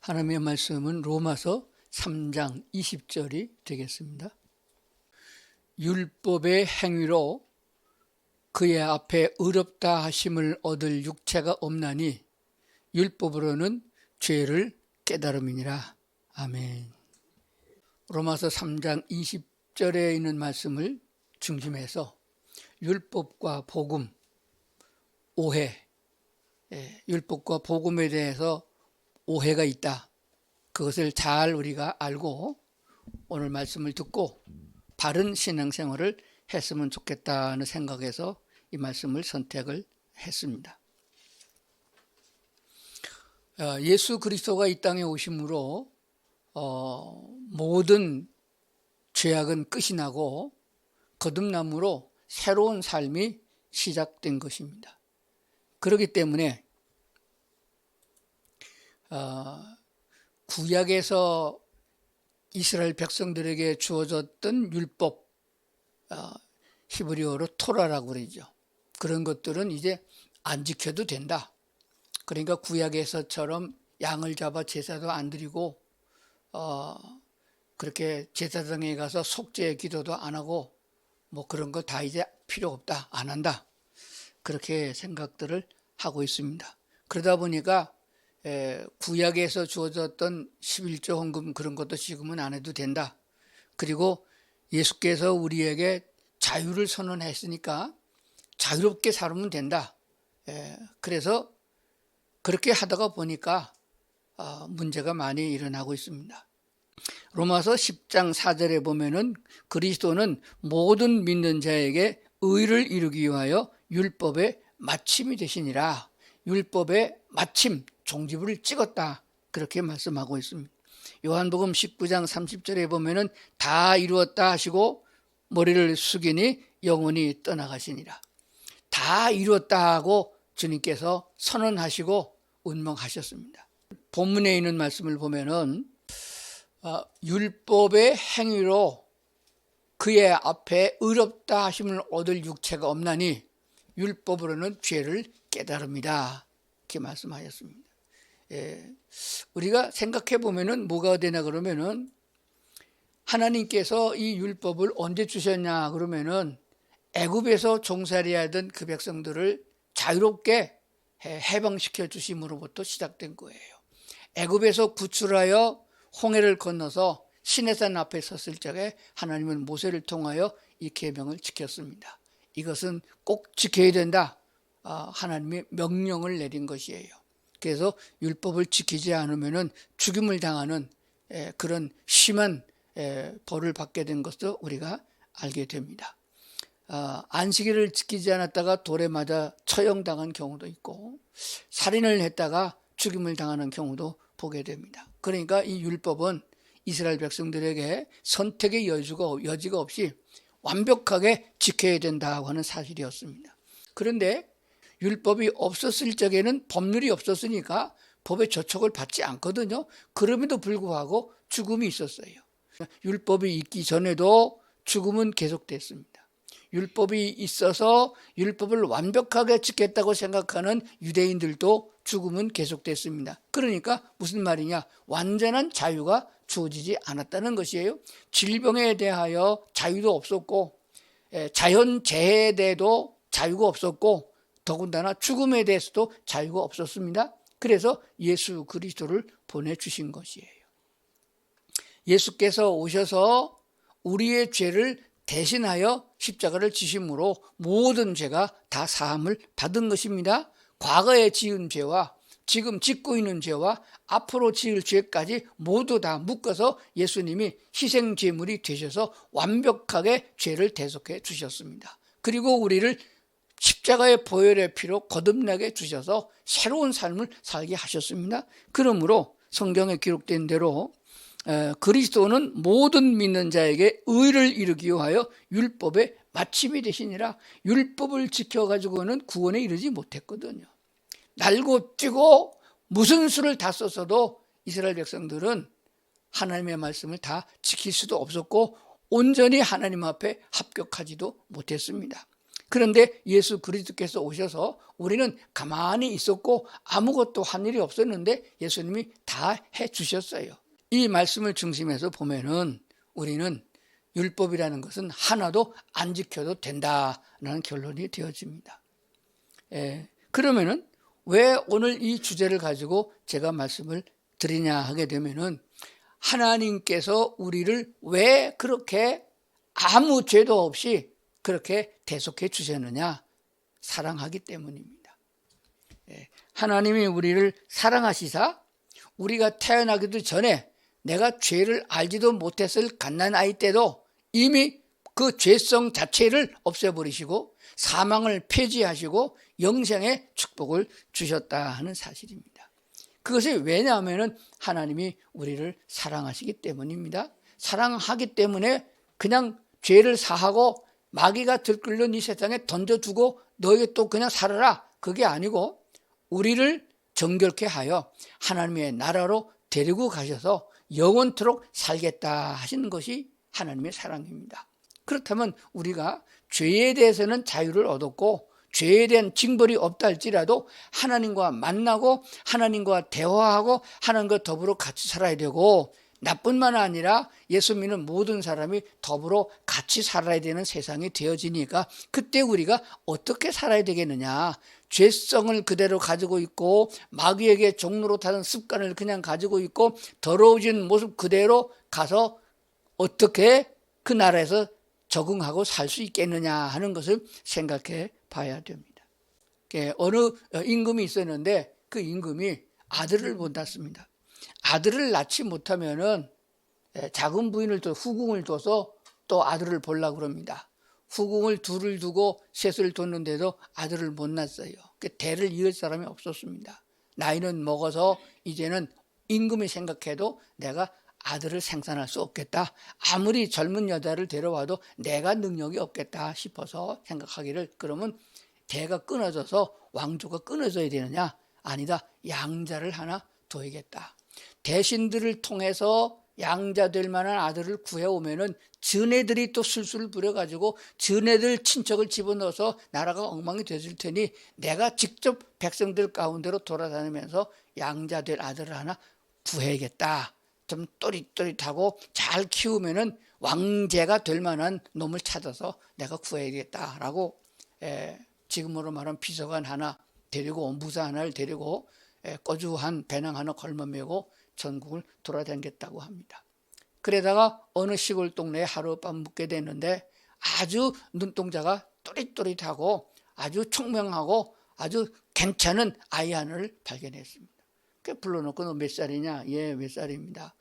하나님의 말씀은 로마서 3장 20절이 되겠습니다. 율법의 행위로 그의 앞에 의롭다 하심을 얻을 육체가 없나니 율법으로는 죄를 깨달음이니라. 아멘. 로마서 3장 20절에 있는 말씀을 중심해서 율법과 복음, 오해, 율법과 복음에 대해서 오해가 있다. 그것을 잘 우리가 알고 오늘 말씀을 듣고 바른 신앙생활을 했으면 좋겠다는 생각에서 이 말씀을 선택을 했습니다. 예수 그리스도가 이 땅에 오심으로 모든 죄악은 끝이 나고 거듭남으로 새로운 삶이 시작된 것입니다. 그렇기 때문에 구약에서 이스라엘 백성들에게 주어졌던 율법, 히브리어로 토라라고 그러죠. 그런 것들은 이제 안 지켜도 된다. 그러니까 구약에서처럼 양을 잡아 제사도 안 드리고 그렇게 제사장에 가서 속죄 기도도 안 하고 뭐 그런 거 다 이제 필요 없다, 안 한다. 그렇게 생각들을 하고 있습니다. 그러다 보니까 구약에서 주어졌던 11조 헌금 그런 것도 지금은 안 해도 된다. 그리고 예수께서 우리에게 자유를 선언했으니까 자유롭게 살면 된다. 그래서 그렇게 하다가 보니까 문제가 많이 일어나고 있습니다. 로마서 10장 4절에 보면은 그리스도는 모든 믿는 자에게 의를 이루기 위하여 율법의 마침이 되시니라. 율법의 마침, 종지부를 찍었다. 그렇게 말씀하고 있습니다. 요한복음 19장 30절에 보면은 다 이루었다 하시고 머리를 숙이니 영원히 떠나가시니라. 다 이루었다 하고 주님께서 선언하시고 운명하셨습니다. 본문에 있는 말씀을 보면은 율법의 행위로 그의 앞에 의롭다 하심을 얻을 육체가 없나니 율법으로는 죄를 깨달음이다. 이렇게 말씀하셨습니다. 우리가 생각해 보면은 뭐가 되나 그러면은 하나님께서 이 율법을 언제 주셨냐 그러면은 애굽에서 종살이하던 그 백성들을 자유롭게 해방시켜 주심으로부터 시작된 거예요. 애굽에서 구출하여 홍해를 건너서 시내산 앞에 섰을 적에 하나님은 모세를 통하여 이 계명을 지켰습니다. 이것은 꼭 지켜야 된다. 하나님의 명령을 내린 것이에요. 그래서 율법을 지키지 않으면 죽임을 당하는 그런 심한 벌을 받게 된 것도 우리가 알게 됩니다. 안식일을 지키지 않았다가 돌에 맞아 처형당한 경우도 있고 살인을 했다가 죽임을 당하는 경우도 보게 됩니다. 그러니까 이 율법은 이스라엘 백성들에게 선택의 여지가 없이 완벽하게 지켜야 된다고 하는 사실이었습니다. 그런데 율법이 없었을 적에는 법률이 없었으니까 법의 저촉을 받지 않거든요. 그럼에도 불구하고 죽음이 있었어요. 율법이 있기 전에도 죽음은 계속됐습니다. 율법이 있어서 율법을 완벽하게 지켰다고 생각하는 유대인들도 죽음은 계속됐습니다. 그러니까 무슨 말이냐? 완전한 자유가 주어지지 않았다는 것이에요. 질병에 대하여 자유도 없었고 자연재해에 대해도 자유가 없었고 더군다나 죽음에 대해서도 자유가 없었습니다. 그래서 예수 그리스도를 보내주신 것이에요. 예수께서 오셔서 우리의 죄를 대신하여 십자가를 지심으로 모든 죄가 다 사함을 받은 것입니다. 과거에 지은 죄와 지금 짓고 있는 죄와 앞으로 지을 죄까지 모두 다 묶어서 예수님이 희생제물이 되셔서 완벽하게 죄를 대속해 주셨습니다. 그리고 우리를 십자가의 보혈의 피로 거듭나게 주셔서 새로운 삶을 살게 하셨습니다. 그러므로 성경에 기록된 대로 그리스도는 모든 믿는 자에게 의를 이루기 위하여 율법의 마침이 되시니라. 율법을 지켜가지고는 구원에 이르지 못했거든요. 날고 뛰고 무슨 수를 다 썼어도 이스라엘 백성들은 하나님의 말씀을 다 지킬 수도 없었고 온전히 하나님 앞에 합격하지도 못했습니다. 그런데 예수 그리스도께서 오셔서 우리는 가만히 있었고 아무것도 한 일이 없었는데 예수님이 다 해주셨어요. 이 말씀을 중심에서 보면은 우리는 율법이라는 것은 하나도 안 지켜도 된다라는 결론이 되어집니다. 그러면은 왜 오늘 이 주제를 가지고 제가 말씀을 드리냐 하게 되면은 하나님께서 우리를 왜 그렇게 아무 죄도 없이 그렇게 대속해 주셨느냐? 사랑하기 때문입니다. 하나님이 우리를 사랑하시사 우리가 태어나기도 전에 내가 죄를 알지도 못했을 갓난아이 때도 이미 그 죄성 자체를 없애버리시고 사망을 폐지하시고 영생의 축복을 주셨다 하는 사실입니다. 그것이 왜냐하면 하나님이 우리를 사랑하시기 때문입니다. 사랑하기 때문에 그냥 죄를 사하고 마귀가 들끓는 이 세상에 던져두고 너에게 또 그냥 살아라, 그게 아니고 우리를 정결케 하여 하나님의 나라로 데리고 가셔서 영원토록 살겠다 하시는 것이 하나님의 사랑입니다. 그렇다면 우리가 죄에 대해서는 자유를 얻었고 죄에 대한 징벌이 없다 할지라도 하나님과 만나고 하나님과 대화하고 하나님과 더불어 같이 살아야 되고, 나뿐만 아니라 예수 믿는 모든 사람이 더불어 같이 살아야 되는 세상이 되어지니까 그때 우리가 어떻게 살아야 되겠느냐? 죄성을 그대로 가지고 있고 마귀에게 종로로 타는 습관을 그냥 가지고 있고 더러워진 모습 그대로 가서 어떻게 그 나라에서 적응하고 살 수 있겠느냐 하는 것을 생각해 봐야 됩니다. 어느 임금이 있었는데 그 임금이 아들을 못 낳습니다. 아들을 낳지 못하면은 작은 부인을 또 후궁을 둬서 또 아들을 보려고 그럽니다. 후궁을 둘을 두고 셋을 뒀는데도 아들을 못 낳았어요. 대를 이을 사람이 없었습니다. 나이는 먹어서 이제는 임금이 생각해도 내가 아들을 생산할 수 없겠다. 아무리 젊은 여자를 데려와도 내가 능력이 없겠다 싶어서 생각하기를, 그러면 대가 끊어져서 왕조가 끊어져야 되느냐? 아니다. 양자를 하나 둬야겠다. 대신들을 통해서 양자 될 만한 아들을 구해오면은 전애들이 또 술술을 부려가지고 전애들 친척을 집어넣어서 나라가 엉망이 되질 테니 내가 직접 백성들 가운데로 돌아다니면서 양자 될 아들을 하나 구해야겠다. 좀 또릿또릿하고 잘 키우면은 왕제가 될 만한 놈을 찾아서 내가 구해야겠다라고 지금으로 말하면 비서관 하나 데리고 무사 하나를 데리고 꺼주한 배낭 하나 걸머매고 전국을 돌아다니겠다고 합니다. 그러다가 어느 시골 동네에 하룻밤 묵게 됐는데 아주 눈동자가 또릿또릿하고 아주 총명하고 아주 괜찮은 아이 하나를 발견했습니다. 불러놓고 너 몇 살이냐? 예, 몇 살입니다.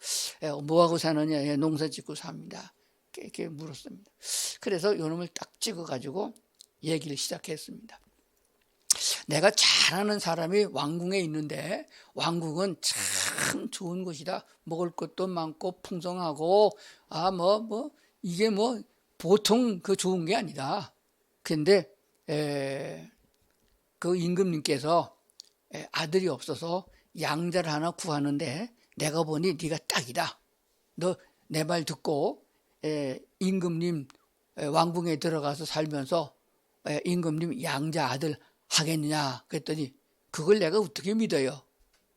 뭐하고 사느냐? 예, 농사 짓고 삽니다. 이렇게 물었습니다. 그래서 이놈을 딱 찍어가지고 얘기를 시작했습니다. 내가 잘 아는 사람이 왕궁에 있는데 왕궁은 참 좋은 곳이다. 먹을 것도 많고 풍성하고 이게 보통 그 좋은 게 아니다. 근데 그 임금님께서 아들이 없어서 양자를 하나 구하는데 내가 보니 네가 딱이다. 너 내 말 듣고 임금님 왕궁에 들어가서 살면서 임금님 양자 아들 하겠느냐 그랬더니 그걸 내가 어떻게 믿어요?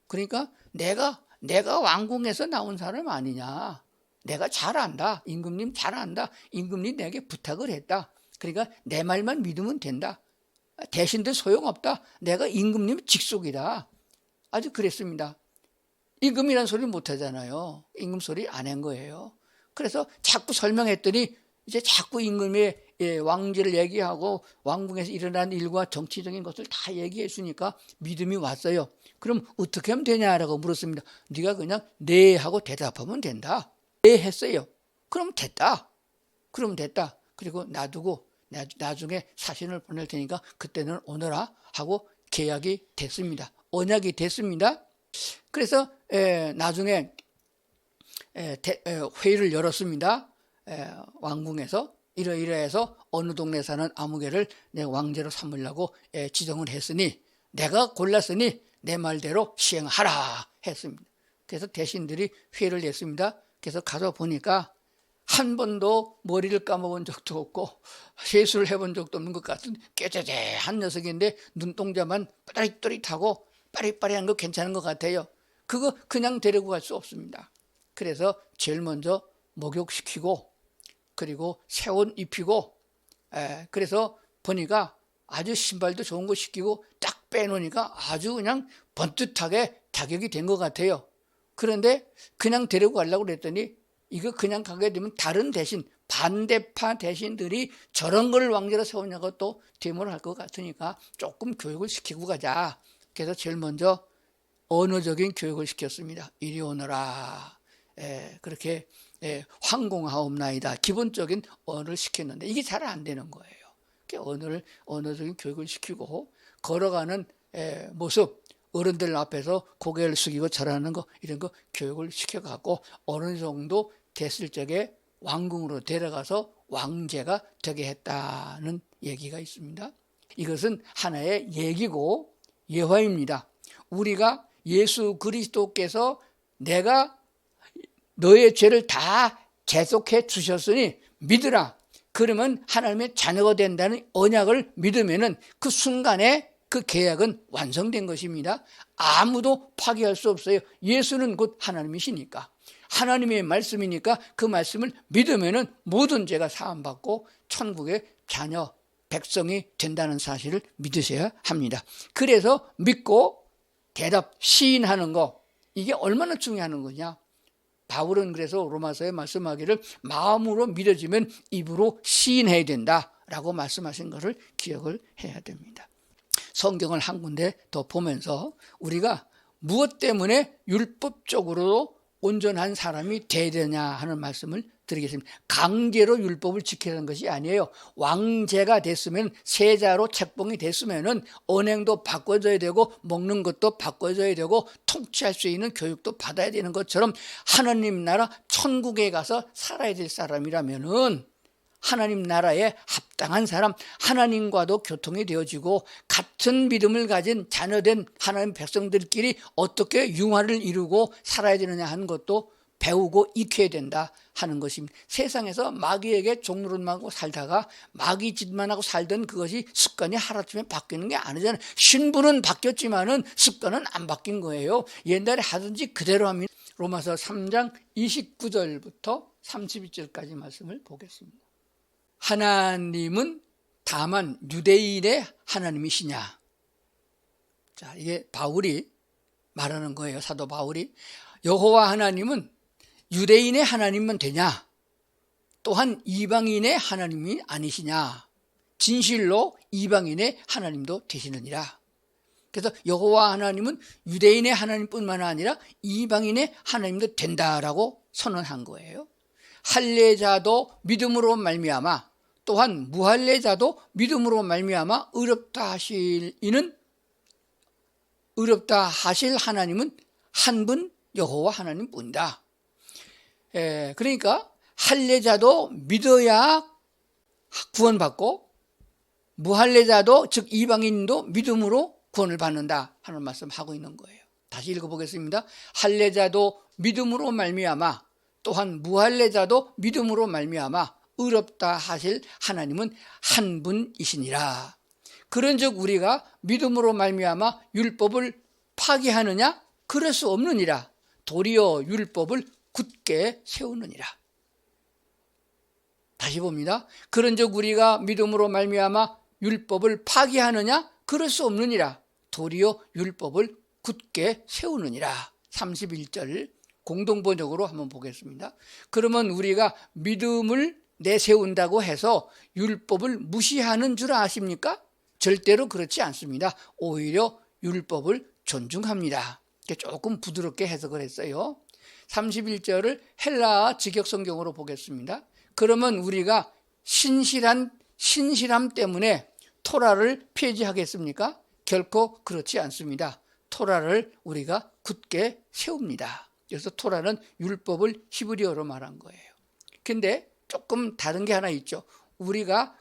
그러니까 내가 왕궁에서 나온 사람 아니냐. 내가 잘 안다. 임금님 잘 안다. 임금님 내게 부탁을 했다. 그러니까 내 말만 믿으면 된다. 대신들 소용없다. 내가 임금님 직속이다. 아주 그랬습니다. 임금이란 소리 못 하잖아요. 임금 소리 안 한 거예요. 그래서 자꾸 설명했더니 이제 자꾸 임금의 왕제를 얘기하고 왕궁에서 일어난 일과 정치적인 것을 다 얘기해 주니까 믿음이 왔어요. 그럼 어떻게 하면 되냐라고 물었습니다. 네가 그냥 네 하고 대답하면 된다. 네 했어요. 그럼 됐다. 그리고 놔두고 나중에 사신을 보낼 테니까 그때는 오너라 하고 계약이 됐습니다. 언약이 됐습니다. 그래서 나중에 회의를 열었습니다. 왕궁에서 이러이러해서 어느 동네 사는 아무개를 내 왕제로 삼으려고 지정을 했으니 내가 골랐으니 내 말대로 시행하라 했습니다. 그래서 대신들이 회의를 했습니다. 그래서 가서 보니까 한 번도 머리를 감아본 적도 없고 세수를 해본 적도 없는 것 같은 깨재재한 녀석인데 눈동자만 또릿또릿하고 빠릿빠릿한 거 괜찮은 것 같아요. 그거 그냥 데리고 갈 수 없습니다. 그래서 제일 먼저 목욕시키고 그리고 새 옷 입히고 그래서 보니까 아주 신발도 좋은 거 시키고 딱 빼놓으니까 아주 그냥 번듯하게 자격이 된 것 같아요. 그런데 그냥 데리고 가려고 그랬더니 이거 그냥 가게 되면 다른 대신 반대파 대신들이 저런 걸 왕제로 세우냐고 또 데모를 할 것 같으니까 조금 교육을 시키고 가자. 그래서 제일 먼저 언어적인 교육을 시켰습니다. 이리 오너라. 그렇게 황공하옵나이다. 기본적인 언어를 시켰는데 이게 잘 안 되는 거예요. 언어적인 교육을 시키고 걸어가는 모습, 어른들 앞에서 고개를 숙이고 절하는 거 이런 거 교육을 시켜갖고 어느 정도 됐을 적에 왕궁으로 데려가서 왕제가 되게 했다는 얘기가 있습니다. 이것은 하나의 얘기고 예화입니다. 우리가 예수 그리스도께서 내가 너의 죄를 다 대속해 주셨으니 믿으라. 그러면 하나님의 자녀가 된다는 언약을 믿으면은 그 순간에 그 계약은 완성된 것입니다. 아무도 파기할 수 없어요. 예수는 곧 하나님이시니까. 하나님의 말씀이니까 그 말씀을 믿으면은 모든 죄가 사함받고 천국의 자녀, 백성이 된다는 사실을 믿으셔야 합니다. 그래서 믿고 대답, 시인하는 거, 이게 얼마나 중요한 거냐. 바울은 그래서 로마서에 말씀하기를 마음으로 믿어지면 입으로 시인해야 된다라고 말씀하신 것을 기억을 해야 됩니다. 성경을 한 군데 더 보면서 우리가 무엇 때문에 율법적으로 온전한 사람이 돼야 되냐 하는 말씀을 드리겠습니다. 강제로 율법을 지켜야 하는 것이 아니에요. 왕제가 됐으면, 세자로 책봉이 됐으면 언행도 바꿔줘야 되고 먹는 것도 바꿔줘야 되고 통치할 수 있는 교육도 받아야 되는 것처럼 하나님 나라 천국에 가서 살아야 될 사람이라면은 하나님 나라에 합당한 사람, 하나님과도 교통이 되어지고 같은 믿음을 가진 자녀된 하나님 백성들끼리 어떻게 융화를 이루고 살아야 되느냐 하는 것도 배우고 익혀야 된다 하는 것입니다. 세상에서 마귀에게 종노릇만 하고 살다가 마귀 짓만 하고 살던 그것이 습관이 하루아침에 바뀌는 게 아니잖아요. 신분은 바뀌었지만은 습관은 안 바뀐 거예요. 옛날에 하든지 그대로 합니다. 로마서 3장 29절부터 32절까지 말씀을 보겠습니다. 하나님은 다만 유대인의 하나님이시냐. 자, 이게 바울이 말하는 거예요. 사도 바울이. 여호와 하나님은 유대인의 하나님만 되냐? 또한 이방인의 하나님이 아니시냐? 진실로 이방인의 하나님도 되시느니라. 그래서 여호와 하나님은 유대인의 하나님뿐만 아니라 이방인의 하나님도 된다라고 선언한 거예요. 할례자도 믿음으로 말미암아, 또한 무할례자도 믿음으로 말미암아 의롭다 하실 하나님은 한 분 여호와 하나님뿐이다. 그러니까 할례자도 믿어야 구원받고 무할례자도 즉 이방인도 믿음으로 구원을 받는다 하는 말씀하고 있는 거예요. 다시 읽어보겠습니다. 할례자도 믿음으로 말미암아, 또한 무할례자도 믿음으로 말미암아 의롭다 하실 하나님은 한 분이시니라. 그런즉 우리가 믿음으로 말미암아 율법을 파기하느냐? 그럴 수 없느니라. 도리어 율법을 굳게 세우느니라. 다시 봅니다. 그런즉 우리가 믿음으로 말미암아 율법을 파기하느냐? 그럴 수 없느니라. 도리어 율법을 굳게 세우느니라. 31절 공동번역으로 한번 보겠습니다. 그러면 우리가 믿음을 내세운다고 해서 율법을 무시하는 줄 아십니까? 절대로 그렇지 않습니다. 오히려 율법을 존중합니다. 조금 부드럽게 해석을 했어요. 31절을 헬라어 직역성경으로 보겠습니다. 그러면 우리가 신실함 때문에 토라를 폐지하겠습니까? 결코 그렇지 않습니다. 토라를 우리가 굳게 세웁니다. 그래서 토라는 율법을 히브리어로 말한 거예요. 근데 조금 다른 게 하나 있죠.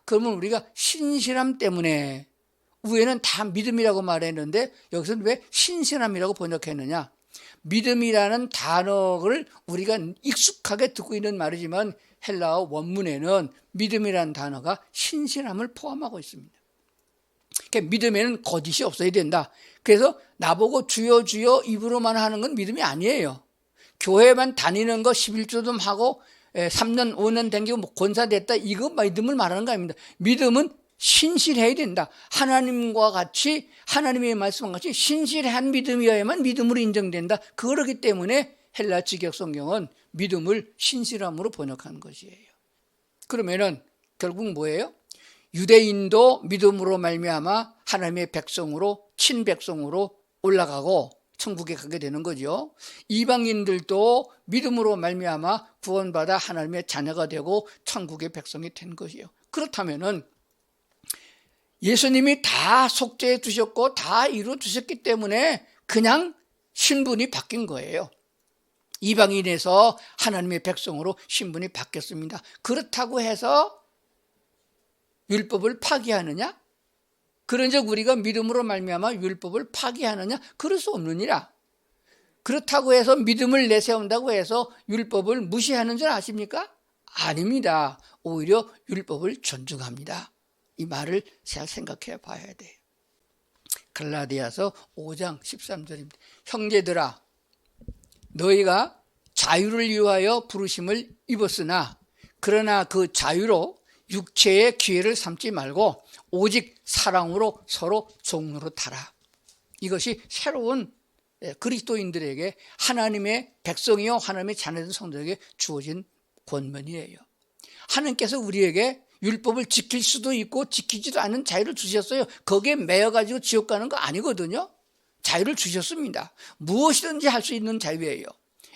그러면 우리가 신실함 때문에, 위에는 다 믿음이라고 말했는데 여기서는 왜 신실함이라고 번역했느냐? 믿음이라는 단어를 우리가 익숙하게 듣고 있는 말이지만 헬라어 원문에는 믿음이라는 단어가 신실함을 포함하고 있습니다. 그러니까 믿음에는 거짓이 없어야 된다. 그래서 나보고 주여 주여 입으로만 하는 건 믿음이 아니에요. 교회만 다니는 거 11조 좀 하고 3년 5년 댕기고 권사됐다, 이거 믿음을 말하는 거 아닙니다. 믿음은 신실해야 된다. 하나님과 같이, 하나님의 말씀과 같이 신실한 믿음이어야만 믿음으로 인정된다. 그렇기 때문에 헬라 직역 성경은 믿음을 신실함으로 번역한 것이에요. 그러면은 결국 뭐예요? 유대인도 믿음으로 말미암아 하나님의 백성으로, 친백성으로 올라가고 천국에 가게 되는 거죠. 이방인들도 믿음으로 말미암아 구원받아 하나님의 자녀가 되고 천국의 백성이 된 것이에요. 그렇다면은 예수님이 다 속죄해 두셨고 다 이루어 주셨기 때문에 그냥 신분이 바뀐 거예요. 이방인에서 하나님의 백성으로 신분이 바뀌었습니다. 그렇다고 해서 율법을 파기하느냐? 그런즉 우리가 믿음으로 말미암아 율법을 파기하느냐? 그럴 수 없느니라. 그렇다고 해서 믿음을 내세운다고 해서 율법을 무시하는 줄 아십니까? 아닙니다. 오히려 율법을 존중합니다. 이 말을 잘 생각해 봐야 돼요. 갈라디아서 5장 13절입니다. 형제들아, 너희가 자유를 위하여 부르심을 입었으나 그러나 그 자유로 육체의 기회를 삼지 말고 오직 사랑으로 서로 종노릇하라. 이것이 새로운 그리스도인들에게, 하나님의 백성이요 하나님의 자녀된 성도에게 주어진 권면이에요. 하나님께서 우리에게 율법을 지킬 수도 있고 지키지도 않은 자유를 주셨어요. 거기에 매여가지고 지옥 가는 거 아니거든요. 자유를 주셨습니다. 무엇이든지 할 수 있는 자유예요.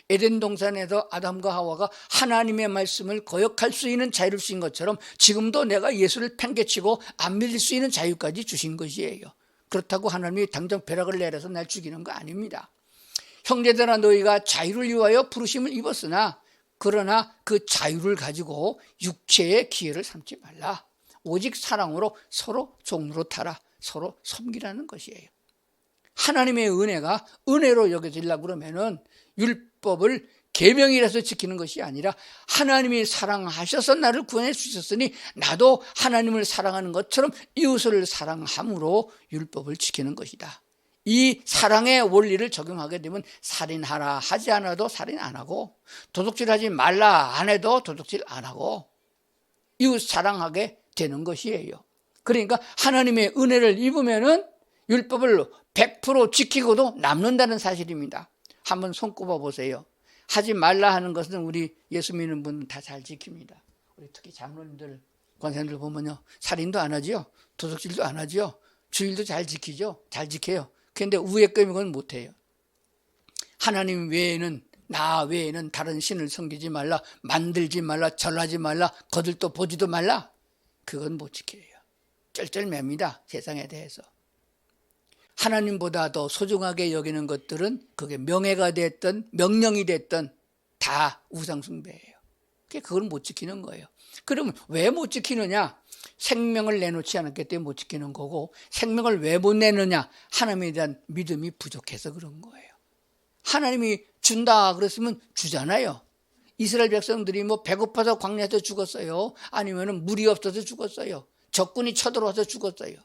에덴 동산에서 아담과 하와가 하나님의 말씀을 거역할 수 있는 자유를 주신 것처럼 지금도 내가 예수를 팽개치고 안 믿을 수 있는 자유까지 주신 것이에요. 그렇다고 하나님이 당장 벼락을 내려서 날 죽이는 거 아닙니다. 형제들아, 너희가 자유를 위하여 부르심을 입었으나 그러나 그 자유를 가지고 육체의 기회를 삼지 말라. 오직 사랑으로 서로 종노릇하라. 서로 섬기라는 것이에요. 하나님의 은혜가 은혜로 여겨지려고 그러면은 율법을 계명이라서 지키는 것이 아니라 하나님이 사랑하셔서 나를 구원해 주셨으니 나도 하나님을 사랑하는 것처럼 이웃을 사랑함으로 율법을 지키는 것이다. 이 사랑의 원리를 적용하게 되면 살인하라 하지 않아도 살인 안 하고, 도둑질하지 말라 안 해도 도둑질 안 하고 이웃 사랑하게 되는 것이에요. 그러니까 하나님의 은혜를 입으면은 율법을 100% 지키고도 남는다는 사실입니다. 한번 손꼽아 보세요. 하지 말라 하는 것은 우리 예수 믿는 분은 다 잘 지킵니다. 우리 특히 장로님들, 권사님들 보면요, 살인도 안 하지요, 도둑질도 안 하지요, 주일도 잘 지키죠. 잘 지켜요. 그런데 우애감인 건 못해요. 하나님 외에는, 나 외에는 다른 신을 섬기지 말라, 만들지 말라, 절하지 말라, 거들떠 보지도 말라. 그건 못 지켜요. 쩔쩔맵니다, 세상에 대해서. 하나님보다 더 소중하게 여기는 것들은 그게 명예가 됐든 명령이 됐든 다 우상숭배예요. 그걸 못 지키는 거예요. 그러면 왜 못 지키느냐? 생명을 내놓지 않았기 때문에 못 지키는 거고, 생명을 왜 못 내느냐? 하나님에 대한 믿음이 부족해서 그런 거예요. 하나님이 준다 그랬으면 주잖아요. 이스라엘 백성들이 뭐 배고파서 광야에서 죽었어요? 아니면 물이 없어서 죽었어요? 적군이 쳐들어와서 죽었어요?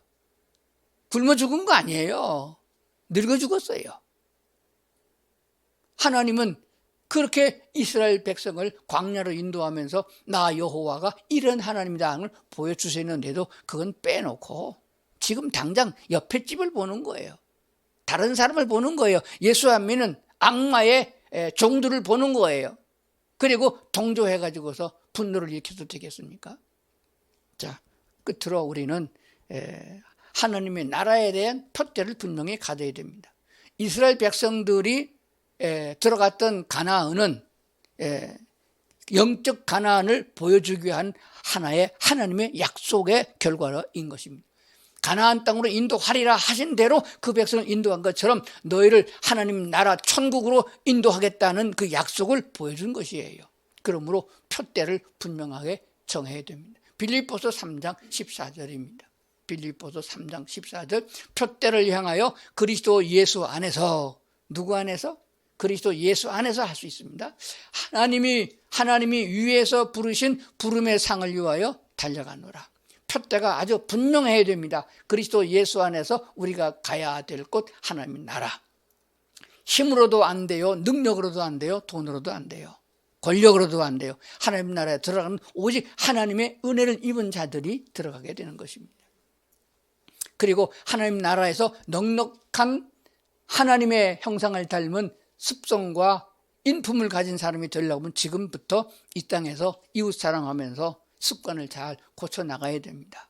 굶어 죽은 거 아니에요. 늙어 죽었어요. 하나님은 그렇게 이스라엘 백성을 광야로 인도하면서 나 여호와가 이런 하나님이다 하는 걸 보여주셨는데도 그건 빼놓고 지금 당장 옆에 집을 보는 거예요. 다른 사람을 보는 거예요. 예수 안 믿는 악마의 종들을 보는 거예요. 그리고 동조해가지고서 분노를 일으켜도 되겠습니까? 자, 끝으로 우리는 하나님의 나라에 대한 표대를 분명히 가져야 됩니다. 이스라엘 백성들이 들어갔던 가나안은 영적 가나안을 보여주기 위한 하나의 하나님의 약속의 결과인 것입니다. 가나안 땅으로 인도하리라 하신 대로 그 백성을 인도한 것처럼 너희를 하나님 나라 천국으로 인도하겠다는 그 약속을 보여준 것이에요. 그러므로 표대를 분명하게 정해야 됩니다. 빌립보서 3장 14절입니다. 빌립보서 3장 14절, 표대를 향하여 그리스도 예수 안에서, 누구 안에서? 그리스도 예수 안에서 할 수 있습니다. 하나님이 위에서 부르신 부름의 상을 위하여 달려가노라. 표대가 아주 분명해야 됩니다. 그리스도 예수 안에서 우리가 가야 될 곳 하나님의 나라. 힘으로도 안 돼요. 능력으로도 안 돼요. 돈으로도 안 돼요. 권력으로도 안 돼요. 하나님 나라에 들어가는 오직 하나님의 은혜를 입은 자들이 들어가게 되는 것입니다. 그리고 하나님 나라에서 넉넉한 하나님의 형상을 닮은 습성과 인품을 가진 사람이 되려면 지금부터 이 땅에서 이웃 사랑하면서 습관을 잘 고쳐 나가야 됩니다.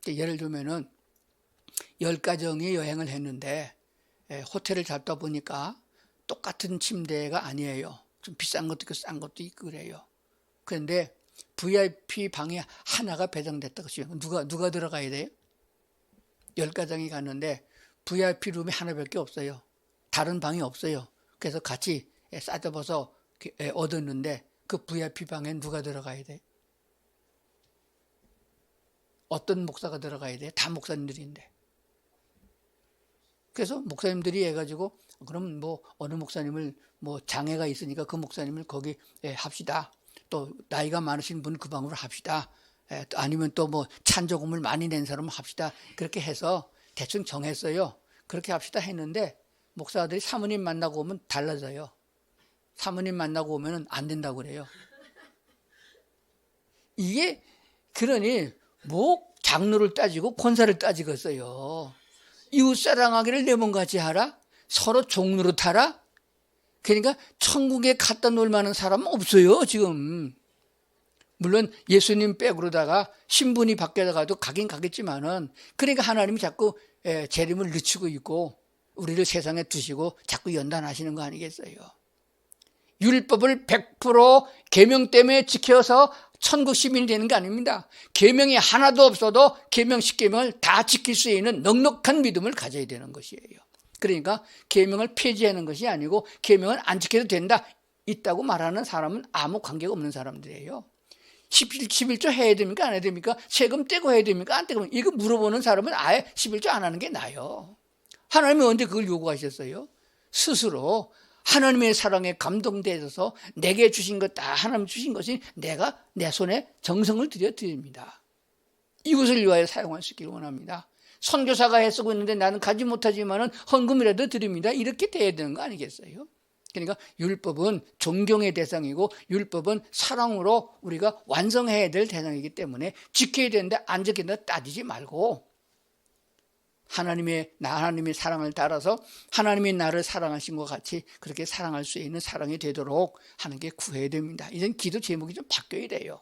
예를 들면은 10가정이 여행을 했는데 호텔을 잡다 보니까 똑같은 침대가 아니에요. 좀 비싼 것도 있고 싼 것도 있고 그래요. 그런데 VIP 방이 하나가 배정됐다고 치요. 누가 들어가야 돼요? 10가정이 갔는데 VIP 룸이 하나밖에 없어요. 다른 방이 없어요. 그래서 같이 싸잡아서 얻었는데 그 VIP 방에 누가 들어가야 돼? 어떤 목사가 들어가야 돼? 다 목사님들인데. 그래서 목사님들이 해가지고 그럼 뭐 어느 목사님을 뭐 장애가 있으니까 그 목사님을 거기 합시다. 또 나이가 많으신 분 그 방으로 합시다. 아니면 또 뭐 찬조금을 많이 낸 사람을 합시다. 그렇게 해서 대충 정했어요. 그렇게 합시다 했는데 목사들이 사모님 만나고 오면 달라져요. 사모님 만나고 오면 안 된다고 그래요. 이게 그러니 뭐 장로를 따지고 권사를 따지겠어요. 이웃 사랑하기를 내 몸같이 하라. 서로 종로로 타라. 그러니까 천국에 갖다 놓을 만한 사람은 없어요 지금. 물론 예수님 백으로다가 신분이 바뀌어가도 가긴 가겠지만은 그러니까 하나님이 자꾸 재림을 늦추고 있고 우리를 세상에 두시고 자꾸 연단하시는 거 아니겠어요. 율법을 100% 계명 때문에 지켜서 천국 시민이 되는 게 아닙니다. 계명이 하나도 없어도 계명 10계명을 다 지킬 수 있는 넉넉한 믿음을 가져야 되는 것이에요. 그러니까 계명을 폐지하는 것이 아니고 계명을 안 지켜도 된다 있다고 말하는 사람은 아무 관계가 없는 사람들이에요. 11조 해야 됩니까? 안 해야 됩니까? 세금 떼고 해야 됩니까? 안 떼고. 이거 물어보는 사람은 아예 11조 안 하는 게 나아요. 하나님이 언제 그걸 요구하셨어요? 스스로 하나님의 사랑에 감동되어서 내게 주신 것 다 하나님 주신 것이 내가 내 손에 정성을 들여 드립니다. 이것을 위하여 사용할 수 있기를 원합니다. 선교사가 애쓰고 있는데 나는 가지 못하지만은 헌금이라도 드립니다. 이렇게 돼야 되는 거 아니겠어요? 그러니까 율법은 존경의 대상이고 율법은 사랑으로 우리가 완성해야 될 대상이기 때문에 지켜야 되는데 안 지킨다 따지지 말고 하나님의 사랑을 따라서 하나님이 나를 사랑하신 것 같이 그렇게 사랑할 수 있는 사랑이 되도록 하는 게 구해야 됩니다. 이젠 기도 제목이 좀 바뀌어야 돼요.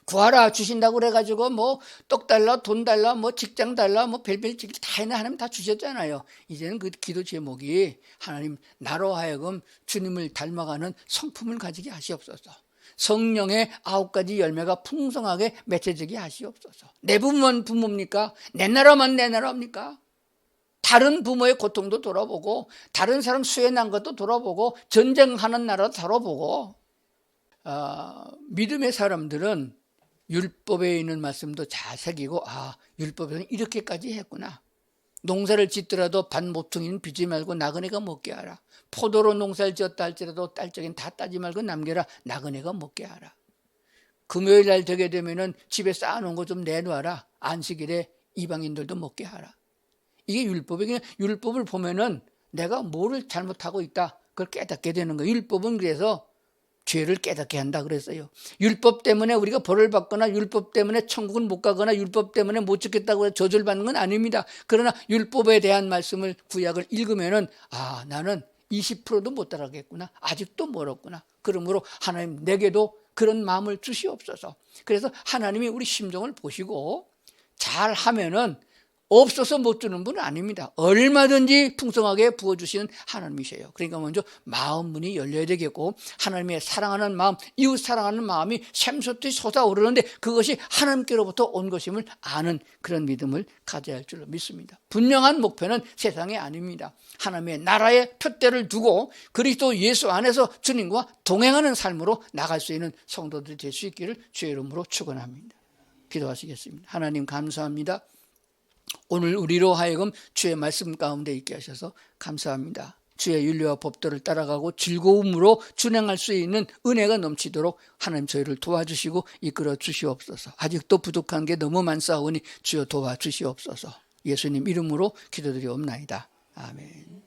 구하라 주신다고 그래가지고 뭐 떡 달라 돈 달라 뭐 직장 달라 뭐 별별 직장 다 있는 하나님 다 주셨잖아요. 이제는 그 기도 제목이 하나님 나로 하여금 주님을 닮아가는 성품을 가지게 하시옵소서. 성령의 9가지 열매가 풍성하게 맺혀지게 하시옵소서. 내 부모는 부모입니까? 내 나라만 내 나라입니까? 다른 부모의 고통도 돌아보고 다른 사람 수해 난 것도 돌아보고 전쟁하는 나라도 돌아보고 믿음의 사람들은 율법에 있는 말씀도 잘 새기고 율법에는 이렇게까지 했구나. 농사를 짓더라도 반 모퉁이는 비지 말고 나그네가 먹게 하라. 포도로 농사를 지었다 할지라도 딸적인 다 따지 말고 남겨라. 나그네가 먹게 하라. 금요일 날 되게 되면은 집에 쌓아놓은 거 좀 내놓아라. 안식일에 이방인들도 먹게 하라. 이게 율법이에요. 율법을 보면은 내가 뭐를 잘못하고 있다. 그걸 깨닫게 되는 거예요. 율법은 그래서 죄를 깨닫게 한다 그랬어요. 율법 때문에 우리가 벌을 받거나 율법 때문에 천국은 못 가거나 율법 때문에 못 지켰다고 해서 저주받는 건 아닙니다. 그러나 율법에 대한 말씀을 구약을 읽으면은 나는 20%도 못 따라가겠구나. 아직도 멀었구나. 그러므로 하나님 내게도 그런 마음을 주시옵소서. 그래서 하나님이 우리 심정을 보시고 잘하면은 없어서 못 주는 분은 아닙니다. 얼마든지 풍성하게 부어주시는 하나님이세요. 그러니까 먼저 마음 문이 열려야 되겠고 하나님의 사랑하는 마음, 이웃 사랑하는 마음이 샘솟듯이 솟아오르는데 그것이 하나님께로부터 온 것임을 아는 그런 믿음을 가져야 할 줄로 믿습니다. 분명한 목표는 세상이 아닙니다. 하나님의 나라의 표대를 두고 그리스도 예수 안에서 주님과 동행하는 삶으로 나갈 수 있는 성도들이 될 수 있기를 주의 이름으로 축원합니다. 기도하시겠습니다. 하나님 감사합니다. 오늘 우리로 하여금 주의 말씀 가운데 있게 하셔서 감사합니다. 주의 윤리와 법도를 따라가고 즐거움으로 준행할 수 있는 은혜가 넘치도록 하나님 저희를 도와주시고 이끌어 주시옵소서. 아직도 부족한 게 너무 많사오니 주여 도와주시옵소서. 예수님 이름으로 기도드리옵나이다. 아멘.